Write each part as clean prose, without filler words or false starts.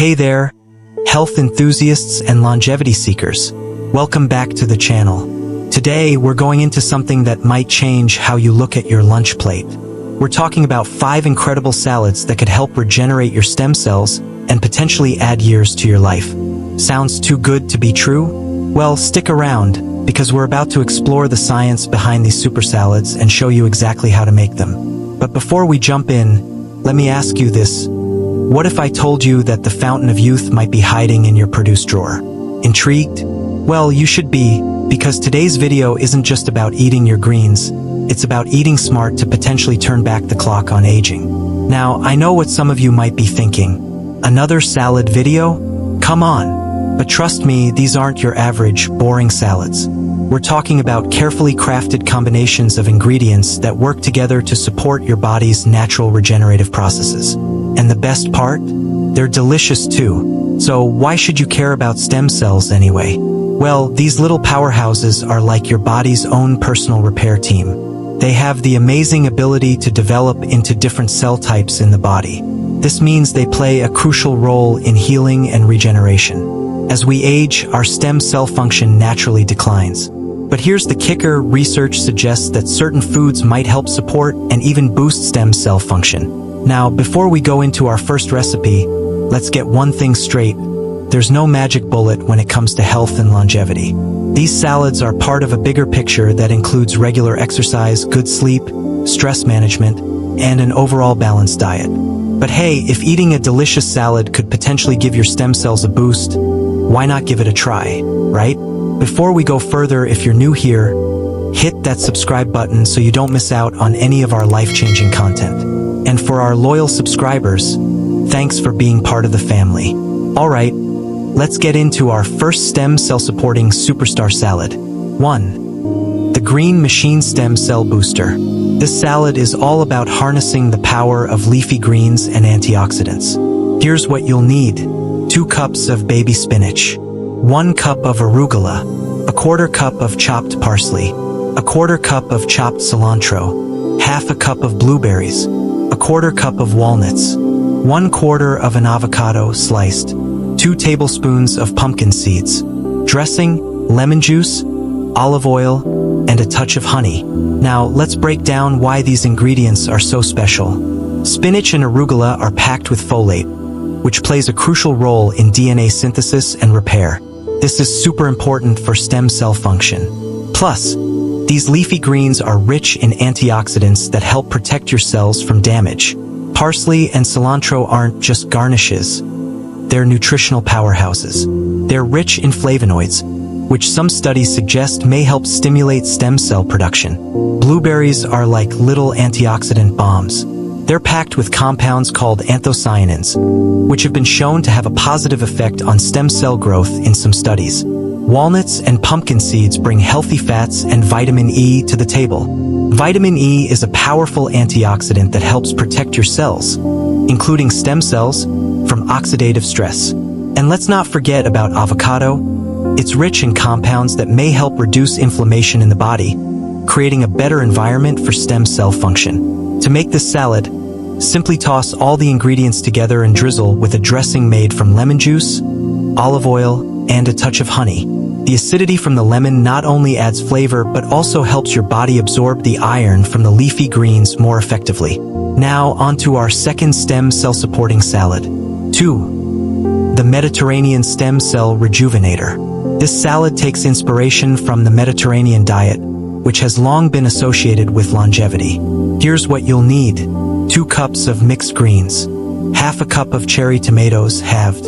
Hey there, health enthusiasts and longevity seekers. Welcome back to the channel. Today, we're going into something that might change how you look at your lunch plate. We're talking about 5 incredible salads that could help regenerate your stem cells and potentially add years to your life. Sounds too good to be true? Well, stick around, because we're about to explore the science behind these super salads and show you exactly how to make them. But before we jump in, let me ask you this. What if I told you that the fountain of youth might be hiding in your produce drawer? Intrigued? Well, you should be, because today's video isn't just about eating your greens, it's about eating smart to potentially turn back the clock on aging. Now, I know what some of you might be thinking. Another salad video? Come on. But trust me, these aren't your average, boring salads. We're talking about carefully crafted combinations of ingredients that work together to support your body's natural regenerative processes. And the best part? They're delicious too. So why should you care about stem cells anyway? Well, these little powerhouses are like your body's own personal repair team. They have the amazing ability to develop into different cell types in the body. This means they play a crucial role in healing and regeneration. As we age, our stem cell function naturally declines. But here's the kicker: research suggests that certain foods might help support and even boost stem cell function. Now, before we go into our first recipe, let's get one thing straight. There's no magic bullet when it comes to health and longevity. These salads are part of a bigger picture that includes regular exercise, good sleep, stress management, and an overall balanced diet. But hey, if eating a delicious salad could potentially give your stem cells a boost, why not give it a try, right? Before we go further, if you're new here, hit that subscribe button so you don't miss out on any of our life-changing content. And for our loyal subscribers, thanks for being part of the family. Alright, let's get into our first stem cell supporting superstar salad. 1. The Green Machine Stem Cell Booster. This salad is all about harnessing the power of leafy greens and antioxidants. Here's what you'll need. 2 cups of baby spinach, 1 cup of arugula, 1/4 cup of chopped parsley, 1/4 cup of chopped cilantro, 1/2 cup of blueberries, 1/4 cup of walnuts, 1/4 of an avocado sliced, 2 tablespoons of pumpkin seeds, dressing, lemon juice, olive oil, and a touch of honey. Now, let's break down why these ingredients are so special. Spinach and arugula are packed with folate, which plays a crucial role in DNA synthesis and repair. This is super important for stem cell function. Plus, these leafy greens are rich in antioxidants that help protect your cells from damage. Parsley and cilantro aren't just garnishes. They're nutritional powerhouses. They're rich in flavonoids, which some studies suggest may help stimulate stem cell production. Blueberries are like little antioxidant bombs. They're packed with compounds called anthocyanins, which have been shown to have a positive effect on stem cell growth in some studies. Walnuts and pumpkin seeds bring healthy fats and vitamin E to the table. Vitamin E is a powerful antioxidant that helps protect your cells, including stem cells, from oxidative stress. And let's not forget about avocado. It's rich in compounds that may help reduce inflammation in the body, creating a better environment for stem cell function. To make this salad, simply toss all the ingredients together and drizzle with a dressing made from lemon juice, olive oil, and a touch of honey. The acidity from the lemon not only adds flavor but also helps your body absorb the iron from the leafy greens more effectively. Now, onto our second stem cell supporting salad. 2. The Mediterranean Stem Cell Rejuvenator. This salad takes inspiration from the Mediterranean diet, which has long been associated with longevity. Here's what you'll need. 2 cups of mixed greens, 1/2 cup of cherry tomatoes halved,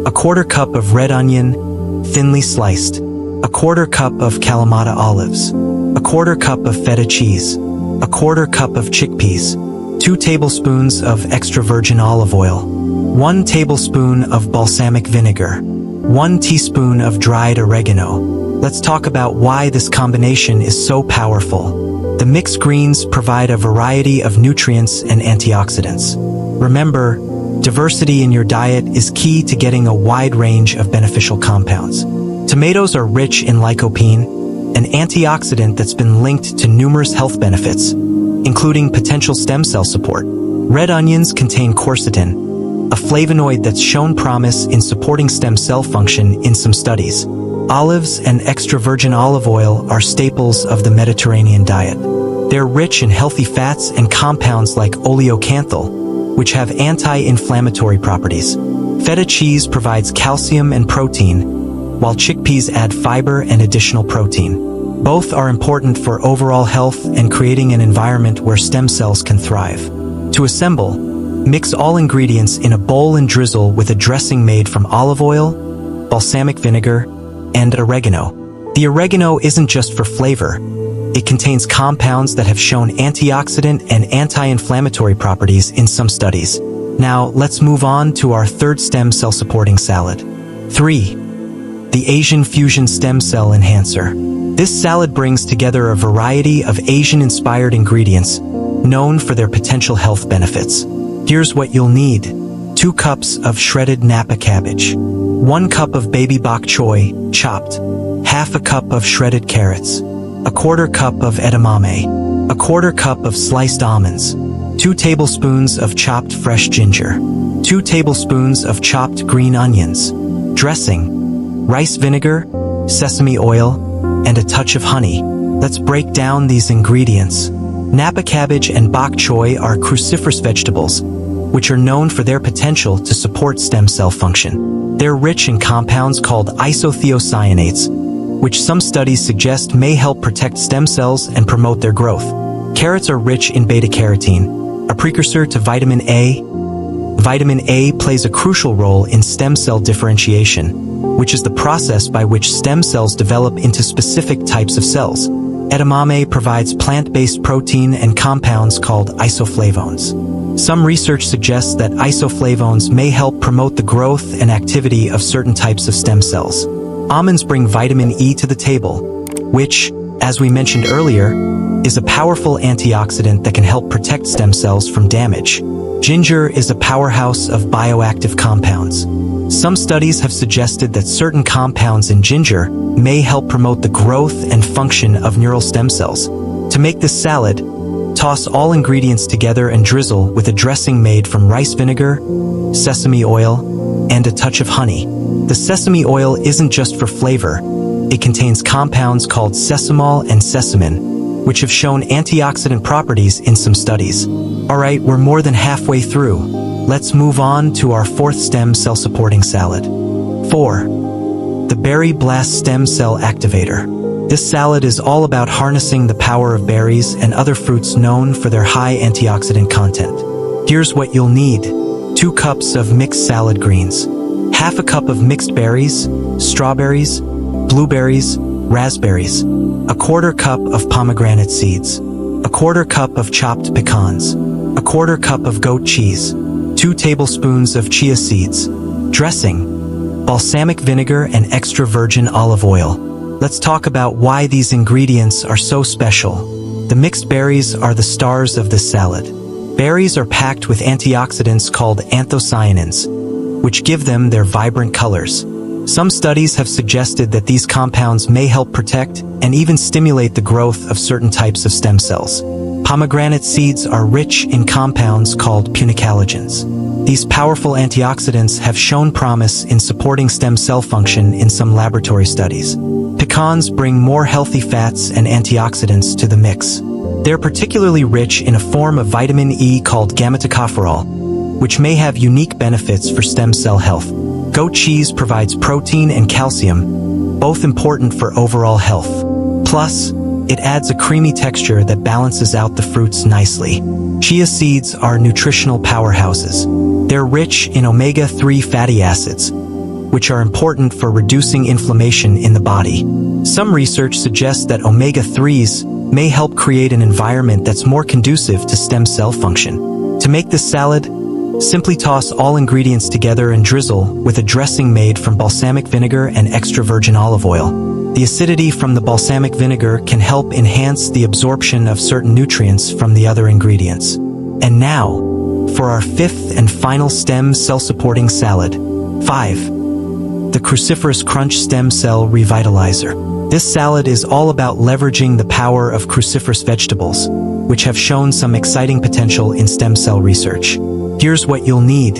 1/4 cup of red onion, thinly sliced, 1/4 cup of Kalamata olives, 1/4 cup of feta cheese, 1/4 cup of chickpeas, 2 tablespoons of extra virgin olive oil, 1 tablespoon of balsamic vinegar, 1 teaspoon of dried oregano. Let's talk about why this combination is so powerful. The mixed greens provide a variety of nutrients and antioxidants. Remember, diversity in your diet is key to getting a wide range of beneficial compounds. Tomatoes are rich in lycopene, an antioxidant that's been linked to numerous health benefits, including potential stem cell support. Red onions contain quercetin, a flavonoid that's shown promise in supporting stem cell function in some studies. Olives and extra virgin olive oil are staples of the Mediterranean diet. They're rich in healthy fats and compounds like oleocanthal, which have anti-inflammatory properties. Feta cheese provides calcium and protein, while chickpeas add fiber and additional protein. Both are important for overall health and creating an environment where stem cells can thrive. To assemble, mix all ingredients in a bowl and drizzle with a dressing made from olive oil, balsamic vinegar, and oregano. The oregano isn't just for flavor. It contains compounds that have shown antioxidant and anti-inflammatory properties in some studies. Now, let's move on to our third stem cell supporting salad. 3. The Asian Fusion Stem Cell Enhancer. This salad brings together a variety of Asian-inspired ingredients known for their potential health benefits. Here's what you'll need. 2 cups of shredded Napa cabbage. 1 cup of baby bok choy, chopped. Half a cup of shredded carrots. 1/4 cup of edamame. 1/4 cup of sliced almonds. 2 tablespoons of chopped fresh ginger. 2 tablespoons of chopped green onions. Dressing, rice vinegar, sesame oil, and a touch of honey. Let's break down these ingredients. Napa cabbage and bok choy are cruciferous vegetables, which are known for their potential to support stem cell function. They're rich in compounds called isothiocyanates, which some studies suggest may help protect stem cells and promote their growth. Carrots are rich in beta-carotene, a precursor to vitamin A. Vitamin A plays a crucial role in stem cell differentiation, which is the process by which stem cells develop into specific types of cells. Edamame provides plant-based protein and compounds called isoflavones. Some research suggests that isoflavones may help promote the growth and activity of certain types of stem cells. Almonds bring vitamin E to the table, which, as we mentioned earlier, is a powerful antioxidant that can help protect stem cells from damage. Ginger is a powerhouse of bioactive compounds. Some studies have suggested that certain compounds in ginger may help promote the growth and function of neural stem cells. To make this salad, toss all ingredients together and drizzle with a dressing made from rice vinegar, sesame oil, and a touch of honey. The sesame oil isn't just for flavor. It contains compounds called sesamol and sesamin, which have shown antioxidant properties in some studies. Alright, we're more than halfway through. Let's move on to our fourth stem cell supporting salad. 4. The Berry Blast Stem Cell Activator. This salad is all about harnessing the power of berries and other fruits known for their high antioxidant content. Here's what you'll need. 2 cups of mixed salad greens. Half a cup of mixed berries, strawberries, blueberries, raspberries. 1/4 cup of pomegranate seeds. 1/4 cup of chopped pecans. 1/4 cup of goat cheese. 2 tablespoons of chia seeds. Dressing, balsamic vinegar and extra virgin olive oil. Let's talk about why these ingredients are so special. The mixed berries are the stars of this salad. Berries are packed with antioxidants called anthocyanins, which give them their vibrant colors. Some studies have suggested that these compounds may help protect and even stimulate the growth of certain types of stem cells. Pomegranate seeds are rich in compounds called punicalagins. These powerful antioxidants have shown promise in supporting stem cell function in some laboratory studies. Pecans bring more healthy fats and antioxidants to the mix. They're particularly rich in a form of vitamin E called gamma-tocopherol, which may have unique benefits for stem cell health. Goat cheese provides protein and calcium, both important for overall health. Plus, it adds a creamy texture that balances out the fruits nicely. Chia seeds are nutritional powerhouses. They're rich in omega-3 fatty acids, which are important for reducing inflammation in the body. Some research suggests that omega-3s may help create an environment that's more conducive to stem cell function. To make this salad, simply toss all ingredients together and drizzle with a dressing made from balsamic vinegar and extra virgin olive oil. The acidity from the balsamic vinegar can help enhance the absorption of certain nutrients from the other ingredients. And now, for our fifth and final stem cell supporting salad. 5. The Cruciferous Crunch Stem Cell Revitalizer. This salad is all about leveraging the power of cruciferous vegetables, which have shown some exciting potential in stem cell research. Here's what you'll need.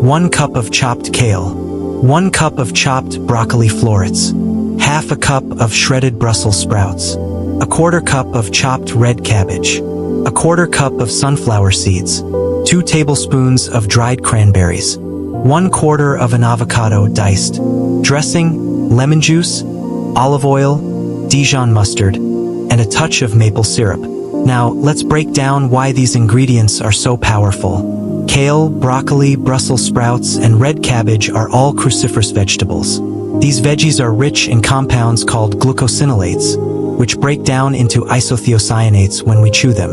1 cup of chopped kale, 1 cup of chopped broccoli florets, half a cup of shredded Brussels sprouts, a 1/4 cup of chopped red cabbage, a 1/4 cup of sunflower seeds, 2 tablespoons of dried cranberries, 1/4 of an avocado diced, dressing, lemon juice, olive oil, Dijon mustard, and a touch of maple syrup. Now, let's break down why these ingredients are so powerful. Kale, broccoli, Brussels sprouts, and red cabbage are all cruciferous vegetables. These veggies are rich in compounds called glucosinolates, which break down into isothiocyanates when we chew them.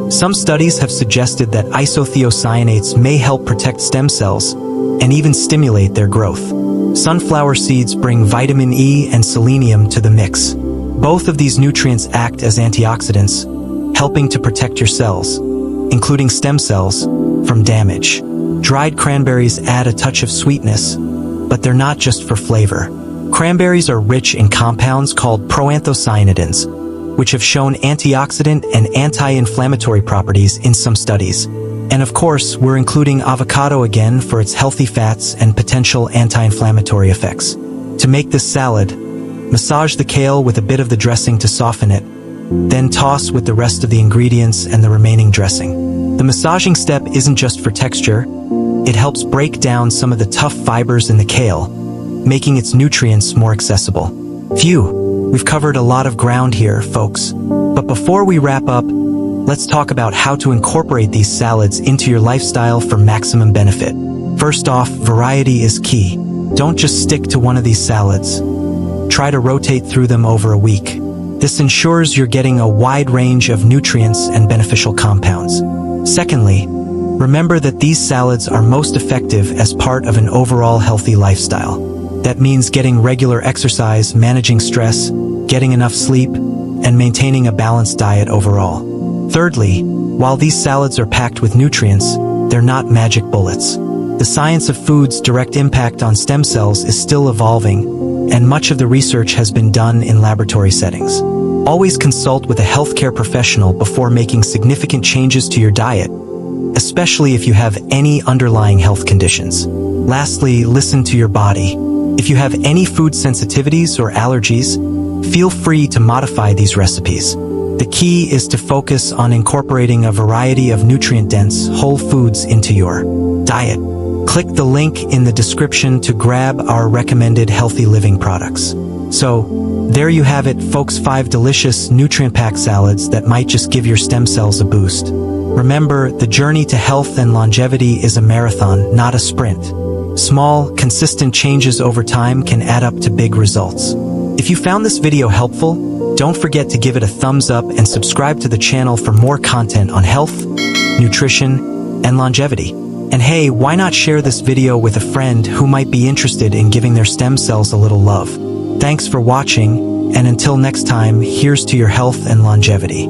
Some studies have suggested that isothiocyanates may help protect stem cells and even stimulate their growth. Sunflower seeds bring vitamin E and selenium to the mix. Both of these nutrients act as antioxidants, helping to protect your cells, including stem cells, from damage. Dried cranberries add a touch of sweetness, but they're not just for flavor. Cranberries are rich in compounds called proanthocyanidins, which have shown antioxidant and anti-inflammatory properties in some studies. And of course, we're including avocado again for its healthy fats and potential anti-inflammatory effects. To make this salad, massage the kale with a bit of the dressing to soften it, then toss with the rest of the ingredients and the remaining dressing. The massaging step isn't just for texture, it helps break down some of the tough fibers in the kale, making its nutrients more accessible. Phew, we've covered a lot of ground here, folks. But before we wrap up, let's talk about how to incorporate these salads into your lifestyle for maximum benefit. First off, variety is key. Don't just stick to one of these salads. Try to rotate through them over a week. This ensures you're getting a wide range of nutrients and beneficial compounds. Secondly, remember that these salads are most effective as part of an overall healthy lifestyle. That means getting regular exercise, managing stress, getting enough sleep, and maintaining a balanced diet overall. Thirdly, while these salads are packed with nutrients, they're not magic bullets. The science of food's direct impact on stem cells is still evolving, and much of the research has been done in laboratory settings. Always consult with a healthcare professional before making significant changes to your diet, especially if you have any underlying health conditions. Lastly, listen to your body. If you have any food sensitivities or allergies, feel free to modify these recipes. The key is to focus on incorporating a variety of nutrient-dense whole foods into your diet. Click the link in the description to grab our recommended healthy living products. So, there you have it, folks, 5 delicious nutrient-packed salads that might just give your stem cells a boost. Remember, the journey to health and longevity is a marathon, not a sprint. Small, consistent changes over time can add up to big results. If you found this video helpful, don't forget to give it a thumbs up and subscribe to the channel for more content on health, nutrition, and longevity. And hey, why not share this video with a friend who might be interested in giving their stem cells a little love? Thanks for watching, and until next time, here's to your health and longevity.